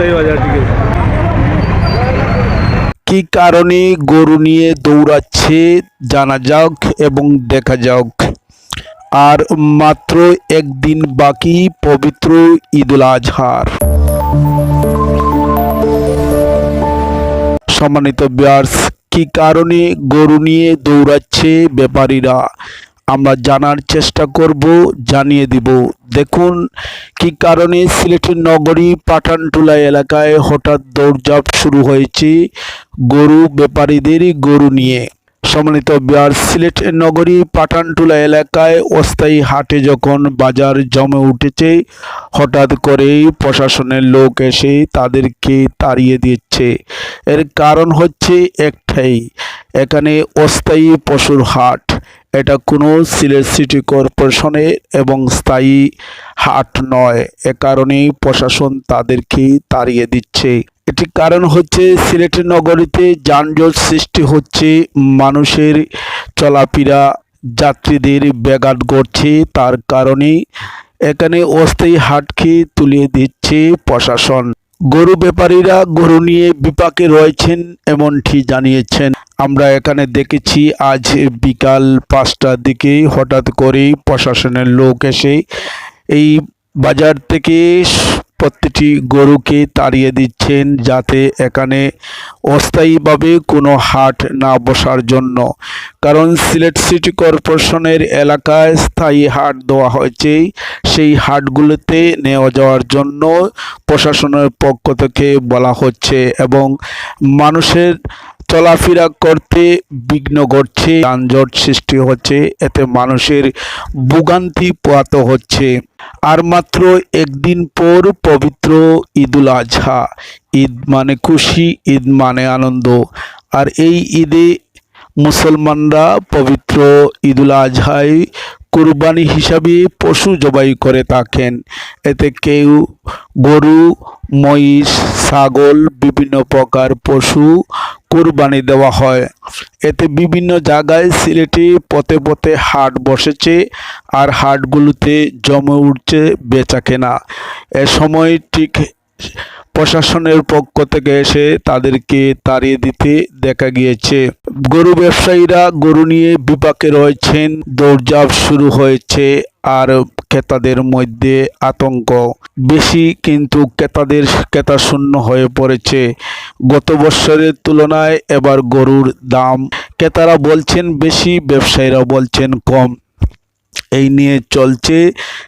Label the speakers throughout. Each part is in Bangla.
Speaker 1: অস্থায়ী বাজারটিকে।
Speaker 2: কি কারণে গরু নিয়ে দৌড়াচ্ছে জানা যাক এবং দেখা যাক। আর মাত্র একদিন বাকি পবিত্র ঈদুল আজহার। সম্মানিত ভিউয়ার্স, কি কারণে গরু নিয়ে দৌড়াচ্ছে ব্যাপারীরা আমরা জানার চেষ্টা করব, জানিয়ে দিব। দেখুন কি কারণে সিলেটের নগরী পাঠানটুলা এলাকায় হঠাৎ দৌড়ঝাঁপ শুরু হয়েছে গরু ব্যাপারীদের গরু নিয়ে। সম্মানিত ভিউয়ার্স, সিলেট নগরী পাঠানটুলা এলাকায় অস্থায়ী হাটে যখন বাজার জমে উঠেছে, হঠাৎ করেই প্রশাসনের লোক এসে তাদেরকে তাড়িয়ে দিচ্ছে। এর কারণ হচ্ছে একটাই, এখানে অস্থায়ী পশুর হাট। এটা কোনো সিলেট সিটি কর্পোরেশনের এবং স্থায়ী হাট নয়। এ কারণেই প্রশাসন তাদেরকে তাড়িয়ে দিচ্ছে। এটি কারণ হচ্ছে সিলেট নগরীতে যানজট সৃষ্টি হচ্ছে, মানুষের চলাফেরা যাত্রীদের ব্যাঘাত ঘটছে। তার কারণেই এখানে অস্থায়ী হাটকে তুলে দিচ্ছে প্রশাসন। গরু ব্যাপারীরা গরু নিয়ে বিপাকে রয়েছেন এমনটি জানিয়েছেন। আমরা এখানে দেখেছি আজ বিকাল 5টার দিকে হঠাৎ করেই প্রশাসনের লোক এসে এই বাজার থেকে প্রতিটি গরুকে তাড়িয়ে দিচ্ছেন, যাতে এখানে অস্থায়ীভাবে কোনো হাট না বসার জন্য। কারণ সিলেট সিটি কর্পোরেশনের এলাকায় স্থায়ী হাট দেওয়া হয়েছে, সেই হাটগুলোতে নেওয়া যাওয়ার জন্য প্রশাসনের পক্ষ থেকে বলা হচ্ছে এবং মানুষের চলাফেরা করতে বিঘ্ন ঘটছে, যানজট সৃষ্টি হচ্ছে, এতে মানুষের ভোগান্তি পোহাতে হচ্ছে। আর মাত্র একদিন পর পবিত্র ঈদুল আজহা। ঈদ মানে খুশি, ঈদ মানে আনন্দ। আর এই ঈদে মুসলমানরা পবিত্র ঈদুল আজহায় কুরবানি হিসাবে পশু জবাই করে থাকেন। এতে কেউ গরু, মহিষ, ছাগল, বিভিন্ন প্রকার পশু কুরবানি দেওয়া হয়। এতে বিভিন্ন জায়গায় সিলেটে পথে পথে হাট বসেছে, আর হাটগুলোতে জমে উঠছে বেচাকেনা। এ সময় ঠিক প্রশাসনের পক্ষ থেকে এসে তাদেরকে তাড়িয়ে দিতে দেখা গিয়েছে। গরু ব্যবসায়ীরা গরু নিয়ে বিপাকে রয়েছেন, দৌড়ঝাঁপ শুরু হয়েছে, আর ক্রেতাদের মধ্যে আতঙ্ক বেশি, কিন্তু ক্রেতা শূন্য হয়ে পড়েছে। গত বছরের তুলনায় এবার গরুর দাম ক্রেতারা বলছেন বেশি, ব্যবসায়ীরা বলছেন কম। এই নিয়ে চলছে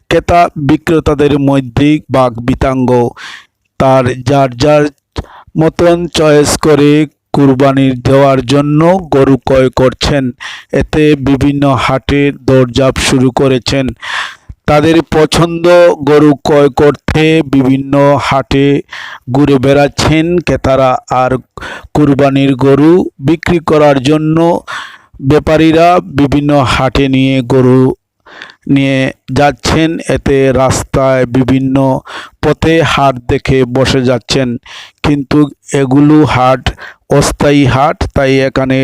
Speaker 2: ক্রেতা বিক্রেতাদের মধ্যে বাক বিতণ্ড। তার যার যার মতন চয়েস করে কুরবানি দেওয়ার জন্য গরু ক্রয় করছেন। এতে বিভিন্ন হাটে দৌড়ঝাঁপ শুরু করেছেন। তাদের পছন্দ গরু ক্রয় করতে বিভিন্ন হাটে ঘুরে বেড়াচ্ছেন ক্রেতারা, আর কুরবানির গরু বিক্রি করার জন্য ব্যাপারীরা বিভিন্ন হাটে নিয়ে গরু নিয়ে যাচ্ছেন। এতে রাস্তায় বিভিন্ন পথে হাট দেখে বসে যাচ্ছেন, কিন্তু এগুলো হাট অস্থায়ী হাট, তাই এখানে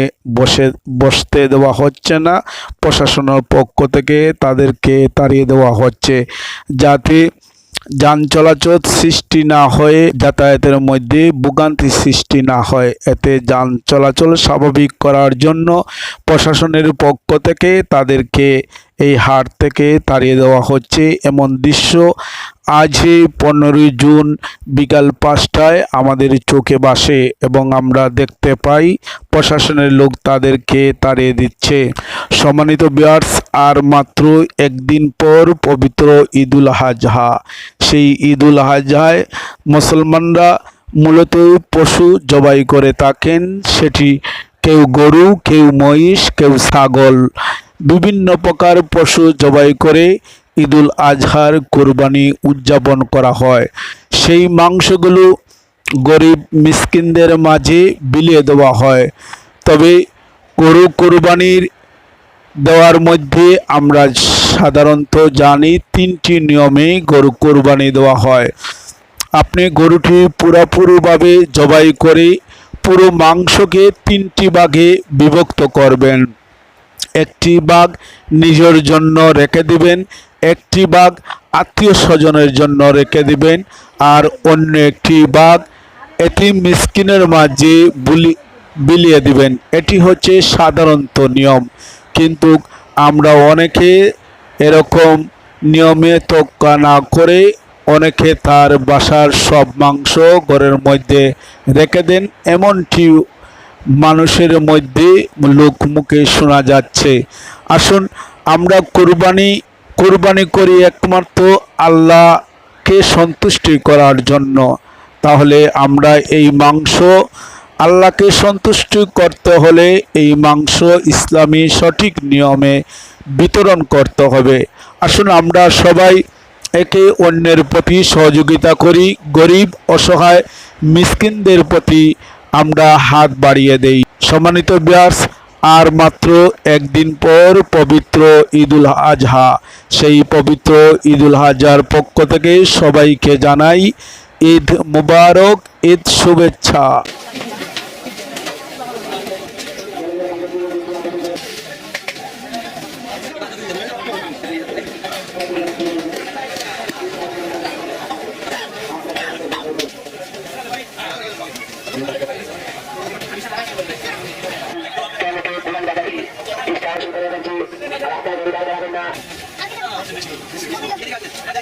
Speaker 2: বসতে দেওয়া হচ্ছে না। প্রশাসনের পক্ষ থেকে তাদেরকে তাড়িয়ে দেওয়া হচ্ছে, যাতে যান চলাচল সৃষ্টি না হয়ে যাতায়াতের মধ্যে ভোগান্তি সৃষ্টি না হয়। এতে যান চলাচল স্বাভাবিক করার জন্য প্রশাসনের পক্ষ থেকে তাদেরকে এই হাট থেকে তাড়িয়ে দেওয়া হচ্ছে। এমন দৃশ্য আজ 15 জুন বিকাল 5টায় আমাদের চোখে ভাসে এবং আমরা দেখতে পাই প্রশাসনের লোক তাদেরকে তাড়িয়ে দিচ্ছে। সম্মানিত ভিউয়ার্স, আর মাত্র একদিন পর পবিত্র ঈদুল আজহা। সেই ঈদুল আজহায় মুসলমানরা মূলত পশু জবাই করে থাকেন। সেটি কেউ গরু, কেউ মহিষ, কেউ ছাগল, বিভিন্ন প্রকার পশু জবাই করে ঈদুল আজহার কোরবানি উদযাপন করা হয়। সেই মাংসগুলো গরিব মিসকিনদের মাঝে বিলিয়ে দেওয়া হয়। তবে গরু কোরবানির দেওয়ার মধ্যে আমরা সাধারণত জানি 3টি নিয়মে গরু কোরবানি দেওয়া হয়। আপনি গরুটি পুরোপুরিভাবে জবাই করে পুরো মাংসকে 3টি ভাগে বিভক্ত করবেন। একটি ভাগ নিজের জন্য রেখে দিবেন, একটি ভাগ আত্মীয় স্বজনের জন্য রেখে দিবেন, আর অন্য একটি ভাগ এতিম মিসকিনের মাঝে বিলিয়ে দিবেন। এটি হচ্ছে সাধারণত নিয়ম, কিন্তু আমরা অনেকে এরকম নিয়মে তোয়াক্কা না করে অনেকে তার বাসার সব মাংস ঘরের মধ্যে রেখে দেন, এমনটি মানুষের মধ্যে লোকমুখে শোনা যাচ্ছে। আসুন আমরা কুরবানি করি একমাত্র আল্লাহকে সন্তুষ্টি করার জন্য। তাহলে আমরা এই মাংস আল্লাহকে সন্তুষ্টি করতে হলে এই মাংস ইসলামী সঠিক নিয়মে বিতরণ করতে হবে। আসুন আমরা সবাই একে অন্যের প্রতি সহযোগিতা করি, গরিব অসহায় মিসকিনদের প্রতি আমরা হাত বাড়িয়ে দেই। সম্মানিত ভিউয়ার্স, আর মাত্র একদিন পর পবিত্র ঈদুল আজহা। সেই পবিত্র ঈদুল আজহার পক্ষ থেকে সবাইকে জানাই ঈদ মুবারক, ঈদ শুভেচ্ছা।
Speaker 1: Kita